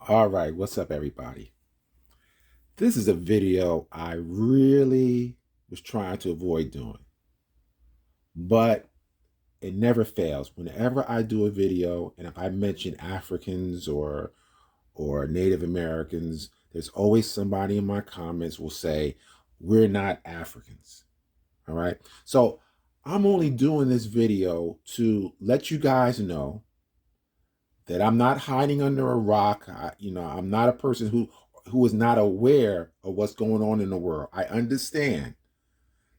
All right, what's up, everybody? This is a video I really was trying to avoid doing, but it never fails. Whenever I do a video, and if I mention Africans or Native Americans, there's always somebody in my comments will say, "We're not Africans." All right. So I'm only doing this video to let you guys know that I'm not hiding under a rock. I'm not a person who is not aware of what's going on in the world. I understand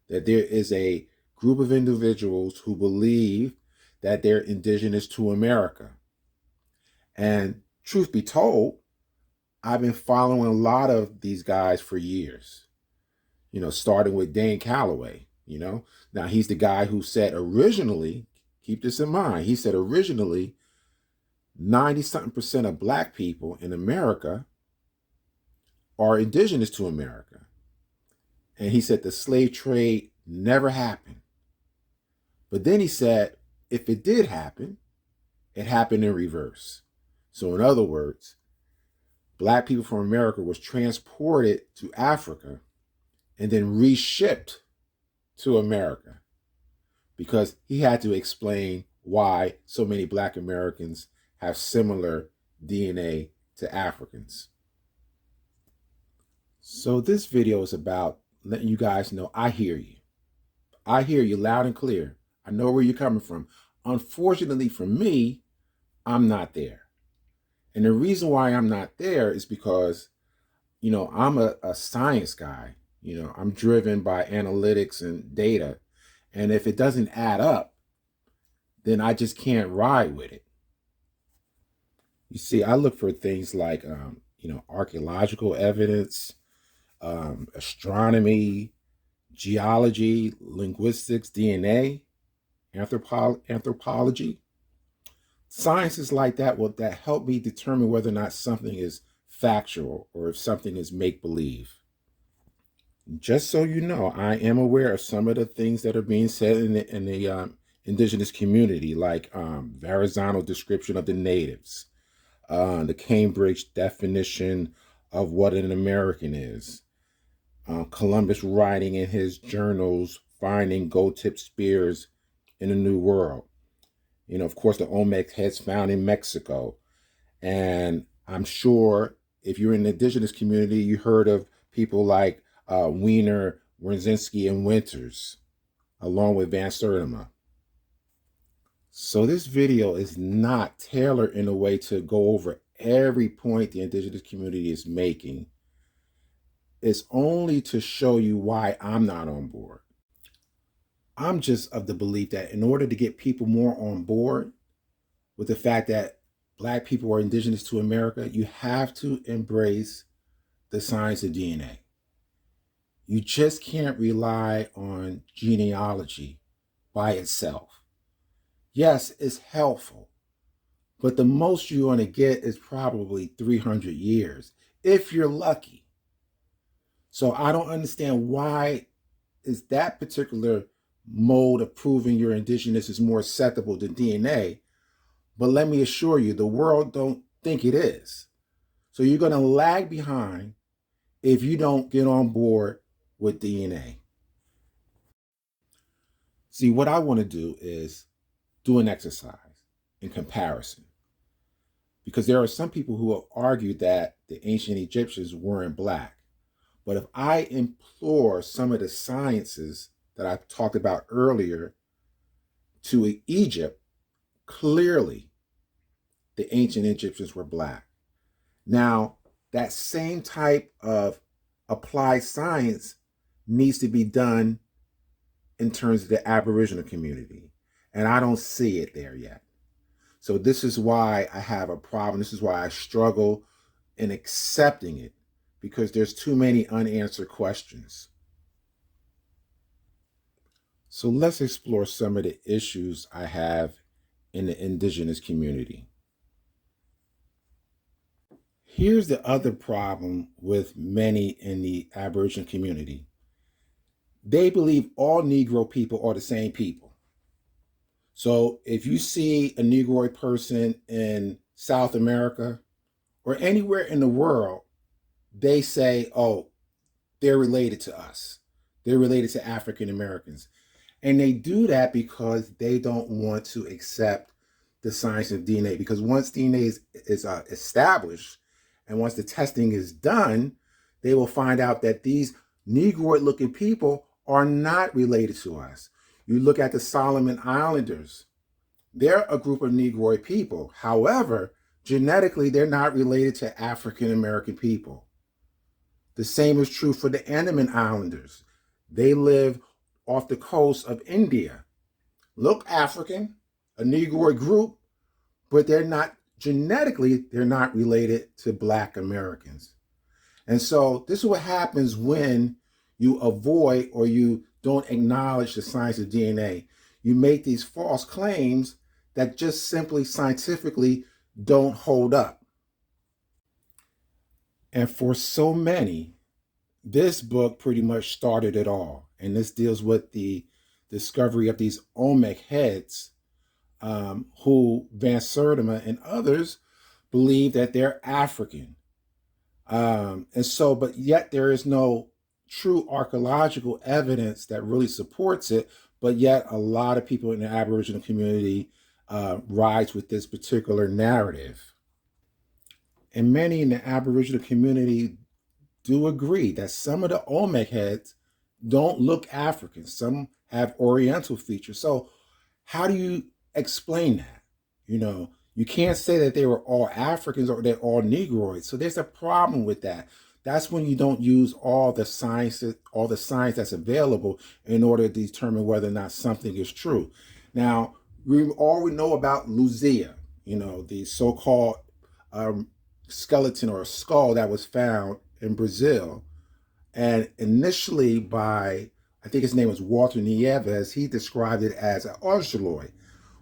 that there is a group of individuals who believe that they're indigenous to America. And truth be told, I've been following a lot of these guys for years, starting with Dan Calloway. Now he's the guy who said originally, keep this in mind, he said originally 90 something percent of black people in America are indigenous to America. And he said the slave trade never happened. But then he said, if it did happen, it happened in reverse. So in other words, black people from America was transported to Africa and then reshipped to America, because he had to explain why so many black Americans have similar DNA to Africans. So this video is about letting you guys know I hear you. I hear you loud and clear. I know where you're coming from. Unfortunately for me, I'm not there. And the reason why I'm not there is because, I'm a science guy. I'm driven by analytics and data. And if it doesn't add up, then I just can't ride with it. You see, I look for things like, archaeological evidence, astronomy, geology, linguistics, DNA, anthropology. Sciences like that help me determine whether or not something is factual or if something is make-believe. Just so you know, I am aware of some of the things that are being said in the indigenous community, like Verrazano description of the natives, the Cambridge definition of what an American is, Columbus writing in his journals, finding gold-tipped spears in the New World. Of course, the Omen Heads found in Mexico. And I'm sure if you're in the indigenous community, you heard of people like Wiener, Wierzinski, and Winters, along with Van Sertima. So this video is not tailored in a way to go over every point the indigenous community is making. It's only to show you why I'm not on board. I'm just of the belief that in order to get people more on board with the fact that black people are indigenous to America, you have to embrace the science of DNA. You just can't rely on genealogy by itself. Yes, it's helpful, but the most you're going to get is probably 300 years, if you're lucky. So I don't understand why is that particular mode of proving you're indigenous is more acceptable than DNA. But let me assure you, the world don't think it is. So you're going to lag behind if you don't get on board with DNA. See, what I want to do is do an exercise in comparison, because there are some people who have argued that the ancient Egyptians weren't black. But if I implore some of the sciences that I talked about earlier to Egypt, clearly the ancient Egyptians were black. Now, that same type of applied science needs to be done in terms of the Aboriginal community. And I don't see it there yet. So this is why I have a problem. This is why I struggle in accepting it, because there's too many unanswered questions. So let's explore some of the issues I have in the indigenous community. Here's the other problem with many in the Aboriginal community. They believe all Negro people are the same people. So if you see a Negroid person in South America, or anywhere in the world, they say, oh, they're related to us. They're related to African Americans. And they do that because they don't want to accept the science of DNA. Because once DNA is established and once the testing is done, they will find out that these Negroid looking people are not related to us. You look at the Solomon Islanders, they're a group of Negroid people. However, genetically, they're not related to African American people. The same is true for the Andaman Islanders. They live off the coast of India. Look African, a Negroid group, but they're not genetically, they're not related to Black Americans. And so this is what happens when you avoid or you don't acknowledge the science of DNA. You make these false claims that just simply scientifically don't hold up. And for so many, this book pretty much started it all. And this deals with the discovery of these Omen Heads, who Van Sertima and others believe that they're African. And so, but yet there is no true archaeological evidence that really supports it. But yet a lot of people in the Aboriginal community rides with this particular narrative. And many in the Aboriginal community do agree that some of the Olmec heads don't look African. Some have Oriental features. So how do you explain that? You can't say that they were all Africans or they're all Negroids. So there's a problem with that. That's when you don't use all the science that's available in order to determine whether or not something is true. Now, we already know about Luzia, the so-called skeleton or skull that was found in Brazil. And initially by, I think his name was Walter Nieves, he described it as an Austral,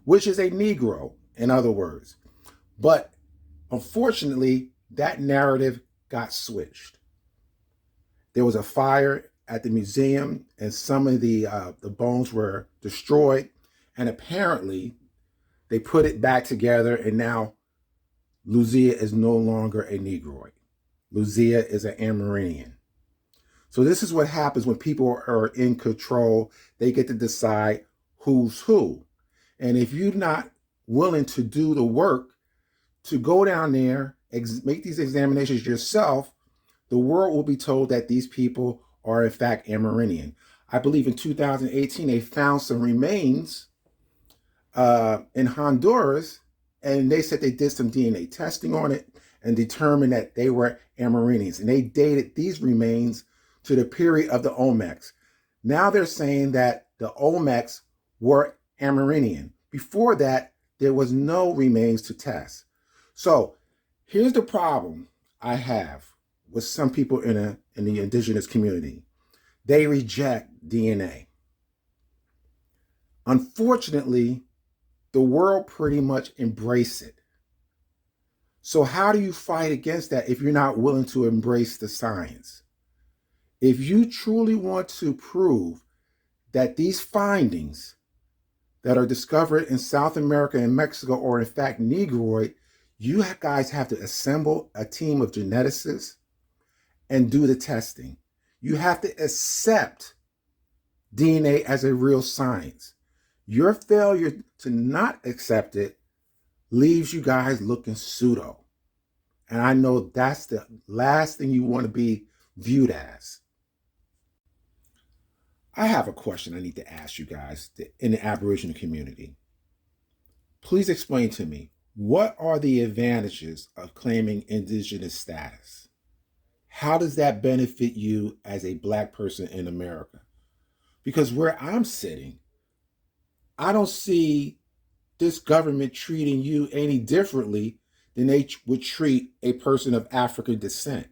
which is a Negro, in other words. But unfortunately, that narrative got switched. There was a fire at the museum and some of the bones were destroyed. And apparently they put it back together and now Luzia is no longer a Negroid. Luzia is an Amerindian. So this is what happens when people are in control. They get to decide who's who. And if you're not willing to do the work to go down there, make these examinations yourself, the world will be told that these people are in fact Amerindian. I believe in 2018, they found some remains in Honduras, and they said they did some DNA testing on it and determined that they were Amerindians. And they dated these remains to the period of the Olmecs. Now they're saying that the Olmecs were Amerindian. Before that, there was no remains to test. So here's the problem I have with some people in the indigenous community. They reject DNA. Unfortunately, the world pretty much embrace it. So how do you fight against that if you're not willing to embrace the science? If you truly want to prove that these findings that are discovered in South America and Mexico are in fact Negroid, you guys have to assemble a team of geneticists and do the testing. You have to accept DNA as a real science. Your failure to not accept it leaves you guys looking pseudo. And I know that's the last thing you want to be viewed as. I have a question I need to ask you guys in the Aboriginal community. Please explain to me, what are the advantages of claiming Indigenous status? How does that benefit you as a Black person in America? Because where I'm sitting, I don't see this government treating you any differently than they would treat a person of African descent.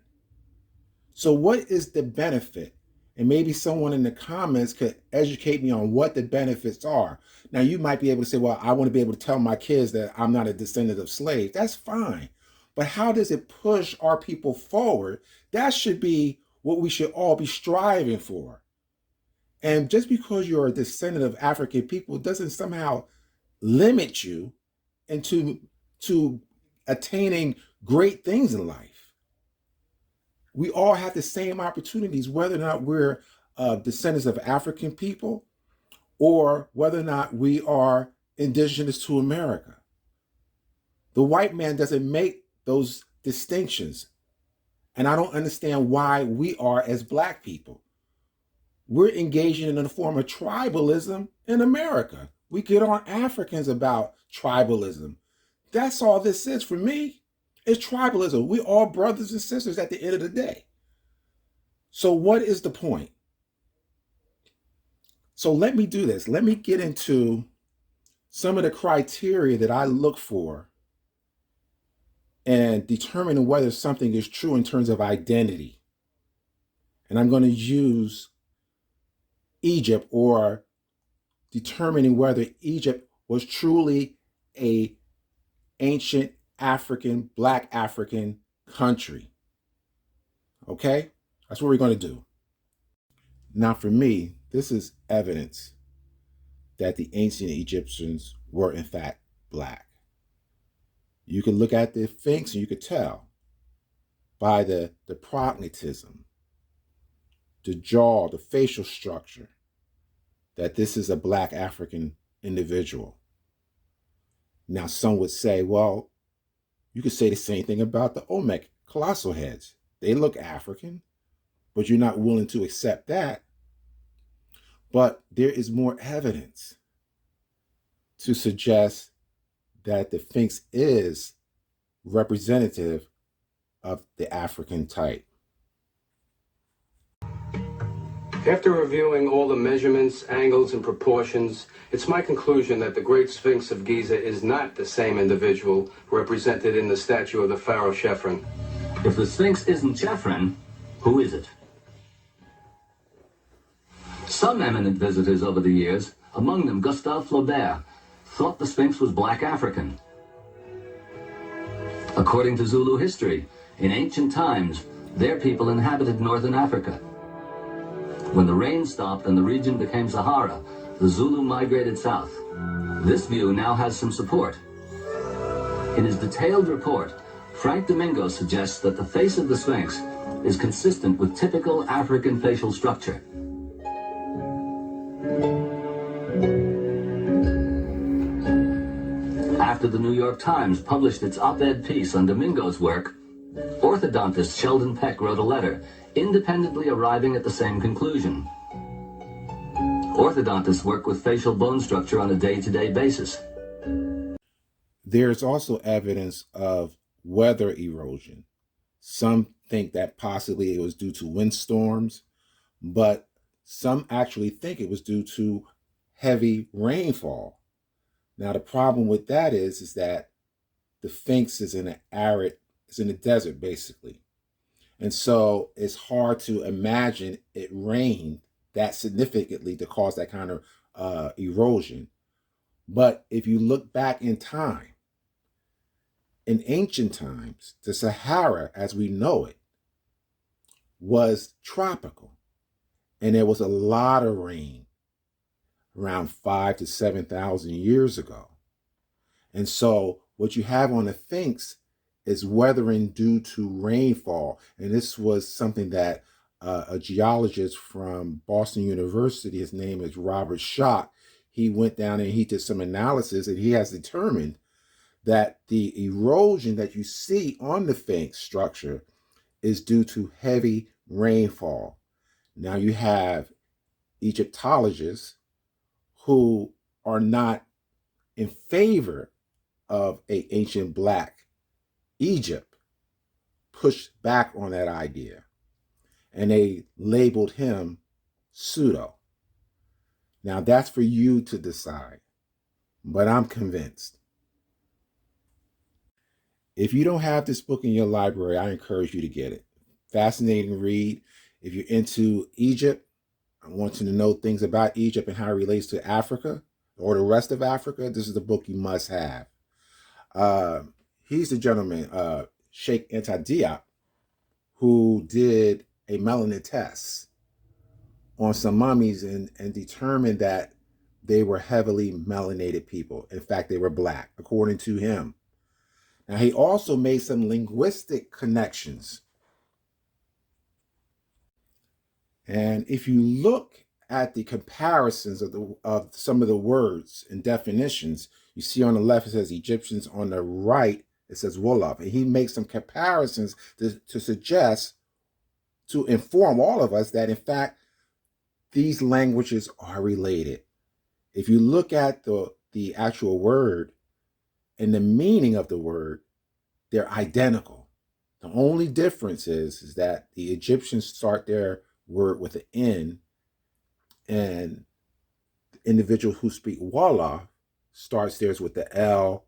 So what is the benefit? And maybe someone in the comments could educate me on what the benefits are. Now, you might be able to say, well, I want to be able to tell my kids that I'm not a descendant of slaves. That's fine. But how does it push our people forward? That should be what we should all be striving for. And just because you're a descendant of African people doesn't somehow limit you into attaining great things in life. We all have the same opportunities, whether or not we're descendants of African people or whether or not we are indigenous to America. The white man doesn't make those distinctions. And I don't understand why we are, as Black people, we're engaging in a form of tribalism in America. We get on Africans about tribalism. That's all this is for me. It's tribalism. We're all brothers and sisters at the end of the day. So what is the point? So let me do this. Let me get into some of the criteria that I look for and determining whether something is true in terms of identity. And I'm going to use Egypt, or determining whether Egypt was truly a ancient African, Black African country. Okay? That's what we're going to do. Now, for me, this is evidence that the ancient Egyptians were in fact Black. You can look at the Sphinx and you could tell by the prognatism, the jaw, the facial structure, that this is a Black African individual. Now, some would say, well, you could say the same thing about the Olmec colossal heads. They look African, but you're not willing to accept that. But there is more evidence to suggest that the Sphinx is representative of the African type. After reviewing all the measurements, angles, and proportions, it's my conclusion that the Great Sphinx of Giza is not the same individual represented in the statue of the pharaoh Chephren. If the Sphinx isn't Chephren, who is it? Some eminent visitors over the years, among them Gustave Flaubert, thought the Sphinx was Black African. According to Zulu history, in ancient times, their people inhabited northern Africa. When the rain stopped and the region became Sahara, the Zulu migrated south. This view now has some support. In his detailed report, Frank Domingo suggests that the face of the Sphinx is consistent with typical African facial structure. After the New York Times published its op-ed piece on Domingo's work, orthodontist Sheldon Peck wrote a letter, independently arriving at the same conclusion. Orthodontists work with facial bone structure on a day-to-day basis. There's also evidence of weather erosion. Some think that possibly it was due to windstorms, but some actually think it was due to heavy rainfall. Now, the problem with that is that the Sphinx is in it's in a desert, basically. And so it's hard to imagine it rained that significantly to cause that kind of erosion. But if you look back in time, in ancient times, the Sahara, as we know it, was tropical. And there was a lot of rain around 5,000 to 7,000 years ago. And so what you have on the Sphinx is weathering due to rainfall. And this was something that a geologist from Boston University, his name is Robert Schoch, he went down and he did some analysis, and he has determined that the erosion that you see on the Sphinx structure is due to heavy rainfall. Now you have Egyptologists who are not in favor of an ancient Black Egypt pushed back on that idea, and they labeled him pseudo. Now that's for you to decide, but I'm convinced. If you don't have this book in your library, I encourage you to get it. Fascinating read. If you're into Egypt, I want you to know things about Egypt and how it relates to Africa or the rest of Africa, this is the book you must have. He's the gentleman, Sheikh Anta Diop, who did a melanin test on some mummies and determined that they were heavily melanated people. In fact, they were Black, according to him. Now, he also made some linguistic connections. And if you look at the comparisons of some of the words and definitions, you see on the left it says Egyptians, on the right it says Wolof. And he makes some comparisons to suggest, to inform all of us that in fact these languages are related. If you look at the actual word and the meaning of the word, they're identical. The only difference is that the Egyptians start their word with an N, and the individual who speak Wolof starts theirs with the L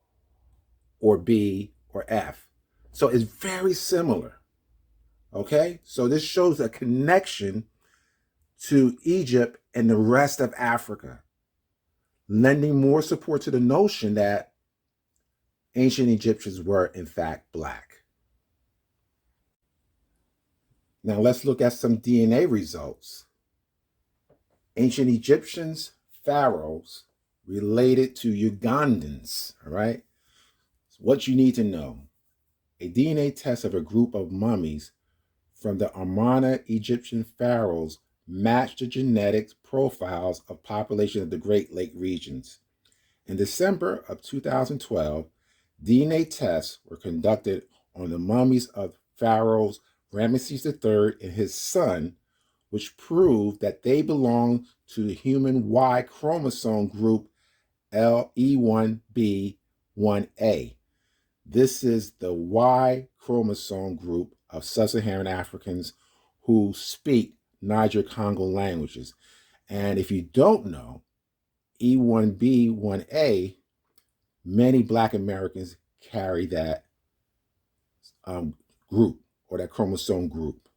or B or F. So it's very similar. Okay? So this shows a connection to Egypt and the rest of Africa, lending more support to the notion that ancient Egyptians were, in fact, Black. Now let's look at some DNA results. Ancient Egyptians, pharaohs, related to Ugandans, all right? So what you need to know. A DNA test of a group of mummies from the Amarna Egyptian pharaohs matched the genetic profiles of population of the Great Lake regions. In December of 2012, DNA tests were conducted on the mummies of pharaohs Ramesses III and his son, which proved that they belong to the human Y chromosome group LE1B1A. This is the Y chromosome group of sub-Saharan Africans who speak Niger-Congo languages. And if you don't know, E1B1A, many Black Americans carry that group or that chromosome group.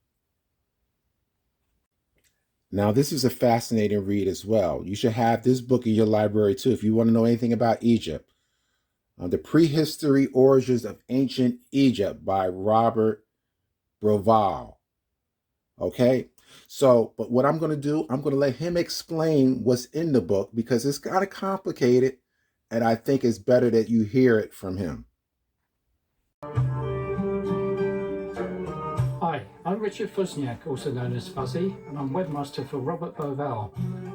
Now, this is a fascinating read as well. You should have this book in your library too if you want to know anything about Egypt. The Prehistory Origins of Ancient Egypt by Robert Broval. Okay? So, but what I'm going to do, I'm going to let him explain what's in the book because it's kind of complicated, and I think it's better that you hear it from him. Hi, I'm Richard Fusniak, also known as Fuzzy, and I'm webmaster for Robert Boval.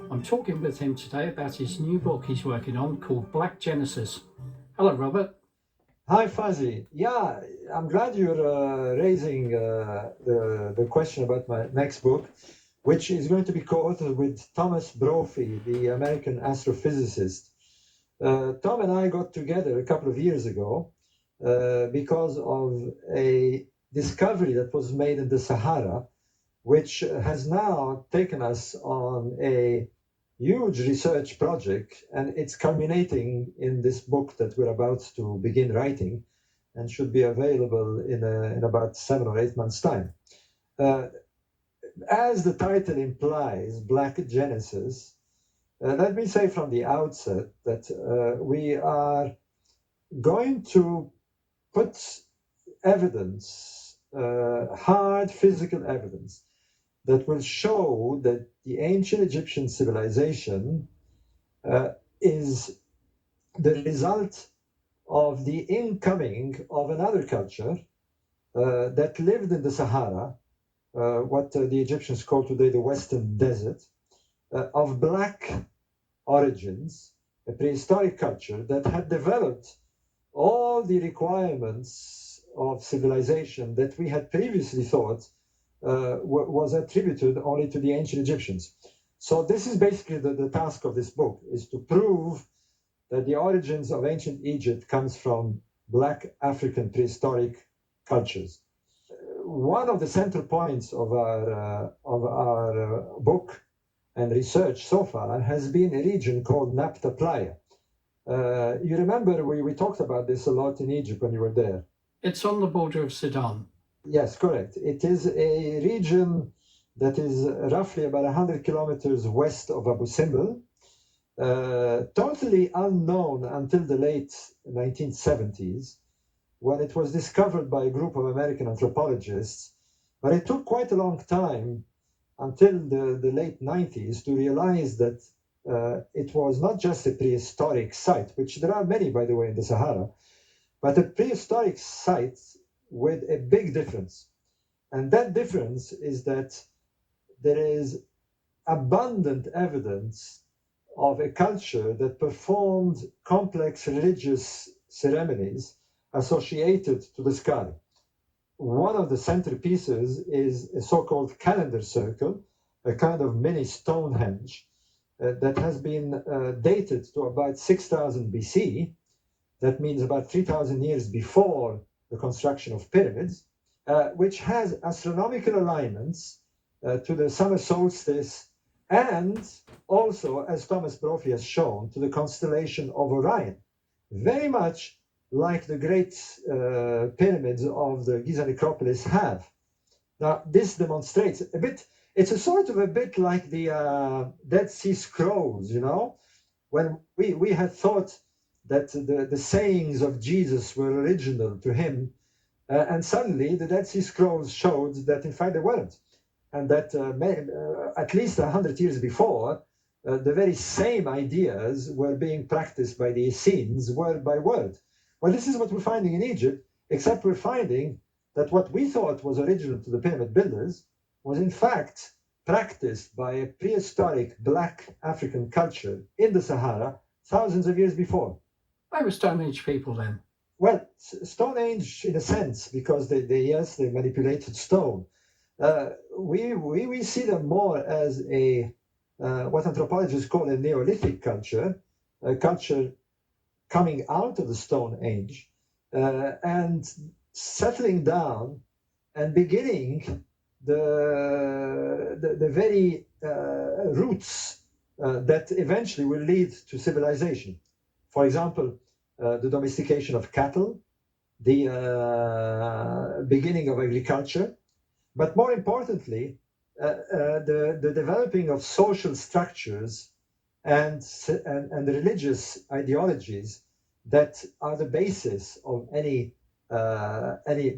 I'm talking with him today about his new book he's working on called Black Genesis. Hello, Robert. Hi, Fuzzy. Yeah, I'm glad you're raising the question about my next book, which is going to be co-authored with Thomas Brophy, the American astrophysicist. Tom and I got together a couple of years ago because of a discovery that was made in the Sahara, which has now taken us on a huge research project, and it's culminating in this book that we're about to begin writing and should be available in about 7 or 8 months' time. As the title implies, Black Genesis, let me say from the outset that we are going to put evidence, hard physical evidence, that will show that the ancient Egyptian civilization is the result of the incoming of another culture that lived in the Sahara, what the Egyptians call today the Western Desert, of Black origins, a prehistoric culture that had developed all the requirements of civilization that we had previously thought was attributed only to the ancient Egyptians. So this is basically the task of this book, is to prove that the origins of ancient Egypt comes from Black African prehistoric cultures. One of the central points of our book and research so far has been a region called Napta Playa. You remember we talked about this a lot in Egypt when you were there. It's on the border of Sudan. Yes, correct. It is a region that is roughly about 100 kilometers west of Abu Simbel, totally unknown until the late 1970s, when it was discovered by a group of American anthropologists. But it took quite a long time until the late 90s to realize that it was not just a prehistoric site, which there are many, by the way, in the Sahara, but a prehistoric site with a big difference. And that difference is that there is abundant evidence of a culture that performed complex religious ceremonies associated to the sky. One of the centerpieces is a so-called calendar circle, a kind of mini Stonehenge that has been dated to about 6000 BC. That means about 3000 years before the construction of pyramids, which has astronomical alignments to the summer solstice and also, as Thomas Brophy has shown, to the constellation of Orion, very much like the great pyramids of the Giza necropolis have. Now, this demonstrates a bit, it's a sort of a bit like the Dead Sea Scrolls, you know, when we had thought that the sayings of Jesus were original to him, and suddenly the Dead Sea Scrolls showed that in fact they weren't, and that at least 100 years before, the very same ideas were being practiced by the Essenes word by word. Well, this is what we're finding in Egypt, except we're finding that what we thought was original to the pyramid builders was in fact practiced by a prehistoric black African culture in the Sahara thousands of years before. They were Stone Age people then. Well, Stone Age in a sense, because they manipulated stone. We see them more as a what anthropologists call a Neolithic culture, a culture coming out of the Stone Age and settling down and beginning the very roots that eventually will lead to civilization. For example, the domestication of cattle, the beginning of agriculture, but more importantly, the developing of social structures and the religious ideologies that are the basis of any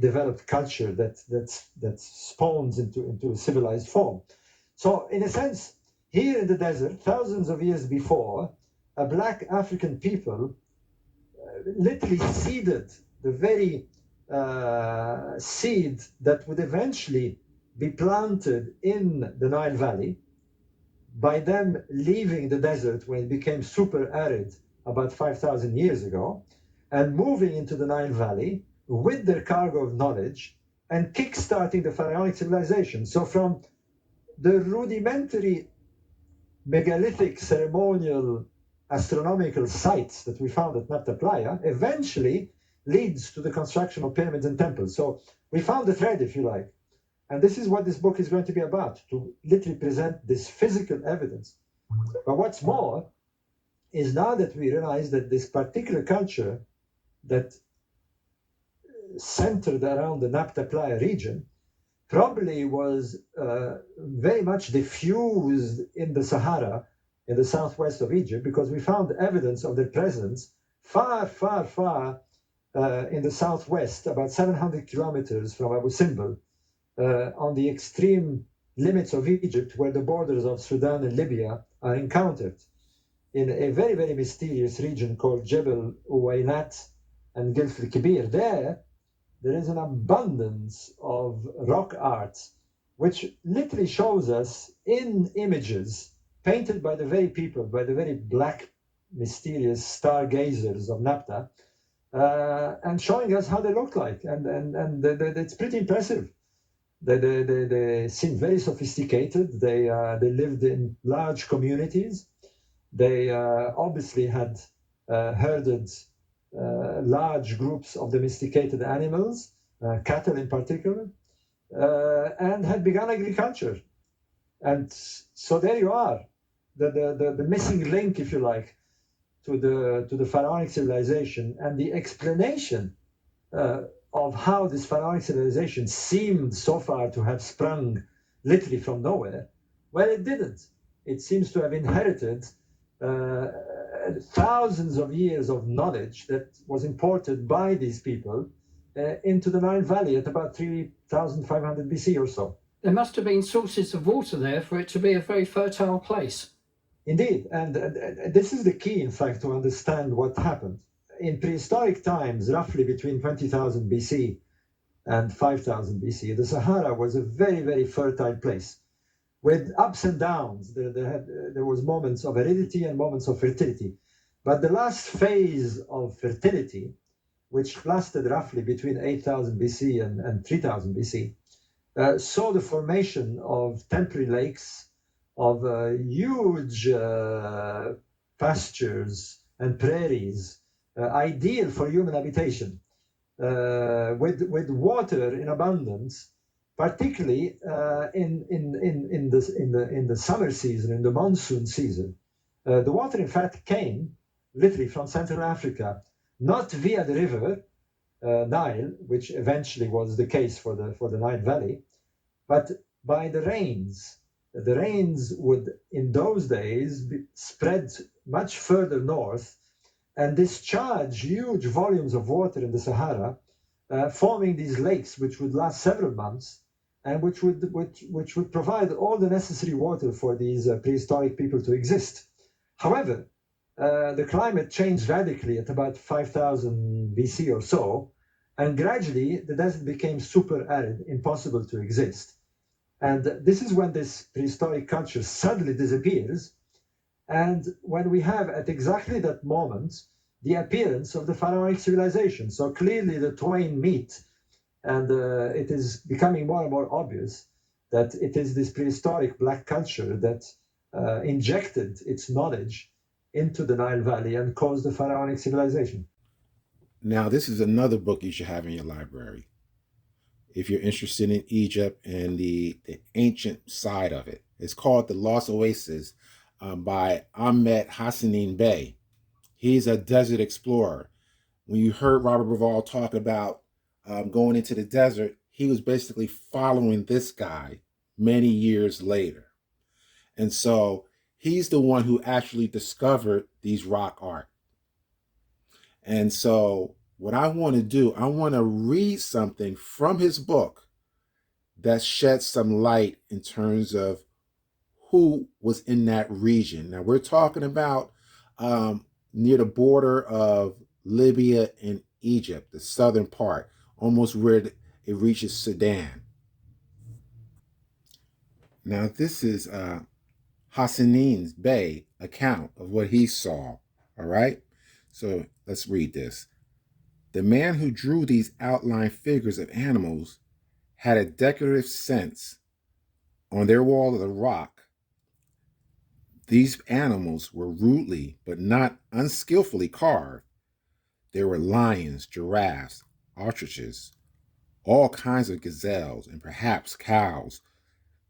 developed culture that spawns into a civilized form. So, in a sense, here in the desert, thousands of years before, a black African people literally seeded the very seed that would eventually be planted in the Nile Valley by them leaving the desert when it became super arid about 5,000 years ago and moving into the Nile Valley with their cargo of knowledge and kickstarting the pharaonic civilization. So from the rudimentary megalithic ceremonial astronomical sites that we found at Nabta Playa eventually leads to the construction of pyramids and temples. So we found the thread, if you like. And this is what this book is going to be about, to literally present this physical evidence. But what's more is now that we realize that this particular culture that centered around the Nabta Playa region probably was very much diffused in the Sahara, in the southwest of Egypt, because we found evidence of their presence far, far, far in the southwest, about 700 kilometers from Abu Simbel, on the extreme limits of Egypt, where the borders of Sudan and Libya are encountered, in a very, very mysterious region called Jebel Uwainat and Gilf al-Kibir. There is an abundance of rock art, which literally shows us in images painted by the very people, by the very black, mysterious stargazers of Nabta, and showing us how they look like. And it's pretty impressive. They seem very sophisticated. They lived in large communities. They obviously had herded large groups of domesticated animals, cattle in particular, and had begun agriculture. And so there you are, the missing link, if you like, to the pharaonic civilization, and the explanation of how this pharaonic civilization seemed so far to have sprung literally from nowhere. Well, it didn't. It seems to have inherited thousands of years of knowledge that was imported by these people into the Nile Valley at about 3,500 BC or so. There must have been sources of water there for it to be a very fertile place. Indeed, and this is the key, in fact, to understand what happened. in prehistoric times, roughly between 20,000 BC and 5,000 BC, the Sahara was a very, very fertile place with ups and downs. There was moments of aridity and moments of fertility. But the last phase of fertility, which lasted roughly between 8,000 BC and 3,000 BC, saw the formation of temporary lakes, of huge pastures and prairies, ideal for human habitation, with water in abundance, particularly in the summer season, in the monsoon season. The water, in fact, came literally from Central Africa, not via the river Nile, which eventually was the case for the Nile Valley, but by the rains. The rains would, in those days, spread much further north and discharge huge volumes of water in the Sahara, forming these lakes, which would last several months, and which would provide all the necessary water for these prehistoric people to exist. However, the climate changed radically at about 5,000 BC or so, and gradually the desert became super arid, impossible to exist. And this is when this prehistoric culture suddenly disappears, and when we have at exactly that moment the appearance of the pharaonic civilization. So clearly the twain meet, and it is becoming more and more obvious that it is this prehistoric black culture that injected its knowledge into the Nile Valley and caused the pharaonic civilization. Now, this is another book you should have in your library if you're interested in Egypt and the ancient side of it. It's called The Lost Oasis by Ahmed Hassanin Bey. He's a desert explorer. When you heard Robert Raval talk about going into the desert, he was basically following this guy many years later. And so he's the one who actually discovered these rock art. And so what I want to do, I want to read something from his book that sheds some light in terms of who was in that region. Now, we're talking about near the border of Libya and Egypt, the southern part, almost where it reaches Sudan. Now, this is Hassanin Bey account of what he saw, all right? So let's read this. The man who drew these outline figures of animals had a decorative sense. On their wall of the rock, these animals were rudely but not unskillfully carved. There were lions, giraffes, ostriches, all kinds of gazelles, and perhaps cows.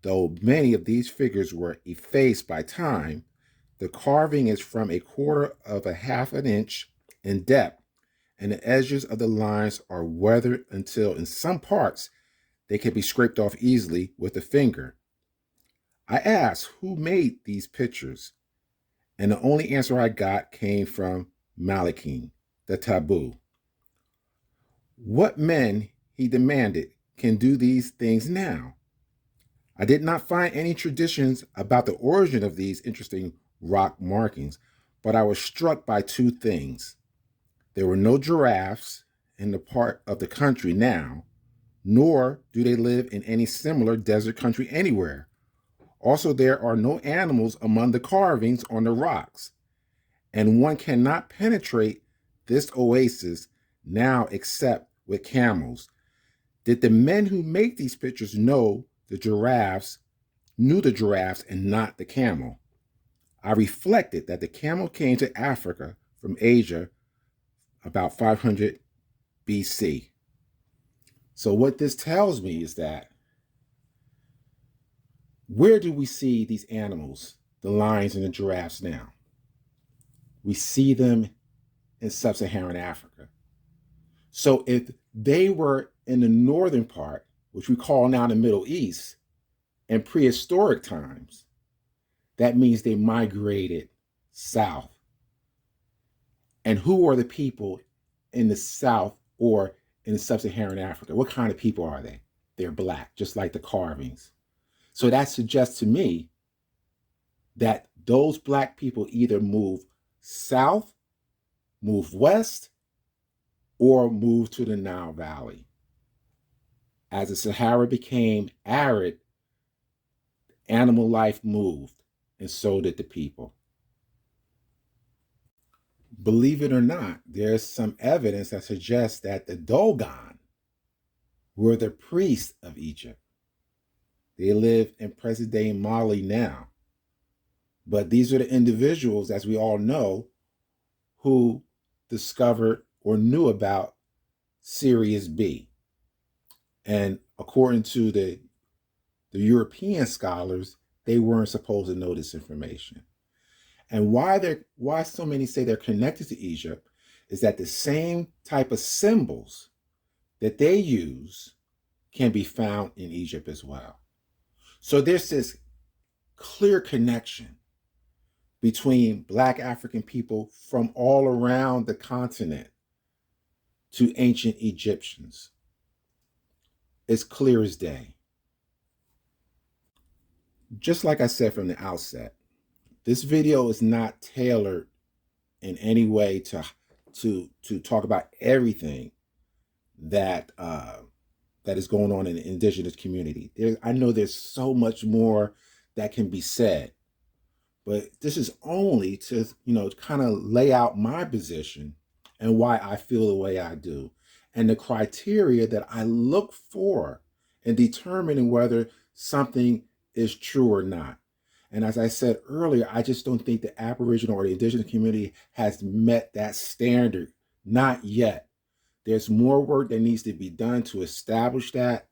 Though many of these figures were effaced by time, the carving is from a quarter of a half an inch in depth, and the edges of the lines are weathered until in some parts they can be scraped off easily with a finger. I asked who made these pictures, and the only answer I got came from Malakim, the taboo. What men, he demanded, can do these things now? I did not find any traditions about the origin of these interesting rock markings, but I was struck by two things. There were no giraffes in the part of the country now, nor do they live in any similar desert country anywhere. Also, there are no animals among the carvings on the rocks, and one cannot penetrate this oasis now except with camels. Did the men who make these pictures knew the giraffes and not the camel? I reflected that the camel came to Africa from Asia about 500 BC. So what this tells me is that where do we see these animals, the lions and the giraffes now? We see them in sub-Saharan Africa. So if they were in the northern part, which we call now the Middle East, in prehistoric times, that means they migrated south. And who are the people in the south or in sub-Saharan Africa? What kind of people are they? They're black, just like the carvings. So that suggests to me that those black people either move south, move west, or moved to the Nile Valley. As the Sahara became arid, animal life moved, and so did the people. Believe it or not, there's some evidence that suggests that the Dogon were the priests of Egypt. They live in present-day Mali now. But these are the individuals, as we all know, who discovered or knew about Sirius B. And according to the European scholars, they weren't supposed to know this information. And why so many say they're connected to Egypt is that the same type of symbols that they use can be found in Egypt as well. So there's this clear connection between Black African people from all around the continent to ancient Egyptians. It's clear as day. Just like I said from the outset, this video is not tailored in any way to talk about everything that that is going on in the indigenous community. I know there's so much more that can be said, but this is only to, kind of lay out my position and why I feel the way I do, and the criteria that I look for in determining whether something is true or not. And as I said earlier, I just don't think the Aboriginal or the indigenous community has met that standard. Not yet. There's more work that needs to be done to establish that.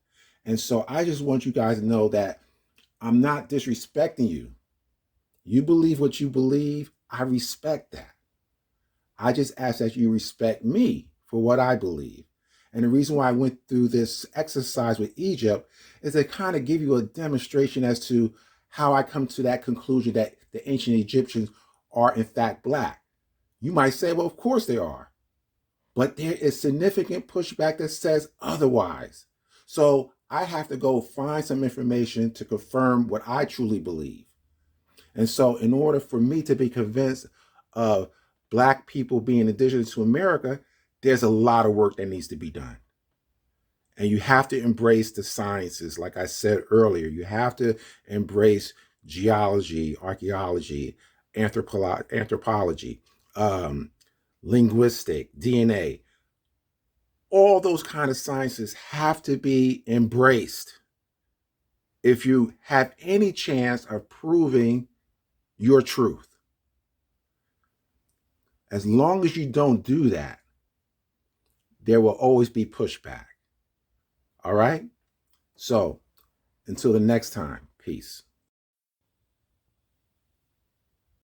And so I just want you guys to know that I'm not disrespecting you. You believe what you believe. I respect that. I just ask that you respect me for what I believe. And the reason why I went through this exercise with Egypt is to kind of give you a demonstration as to how I come to that conclusion that the ancient Egyptians are in fact Black. You might say, well, of course they are. But there is significant pushback that says otherwise. So I have to go find some information to confirm what I truly believe. And so in order for me to be convinced of Black people being indigenous to America, there's a lot of work that needs to be done. And you have to embrace the sciences. Like I said earlier, you have to embrace geology, archaeology, anthropology, linguistic, DNA. All those kind of sciences have to be embraced if you have any chance of proving your truth. As long as you don't do that, there will always be pushback. All right? So until the next time, peace.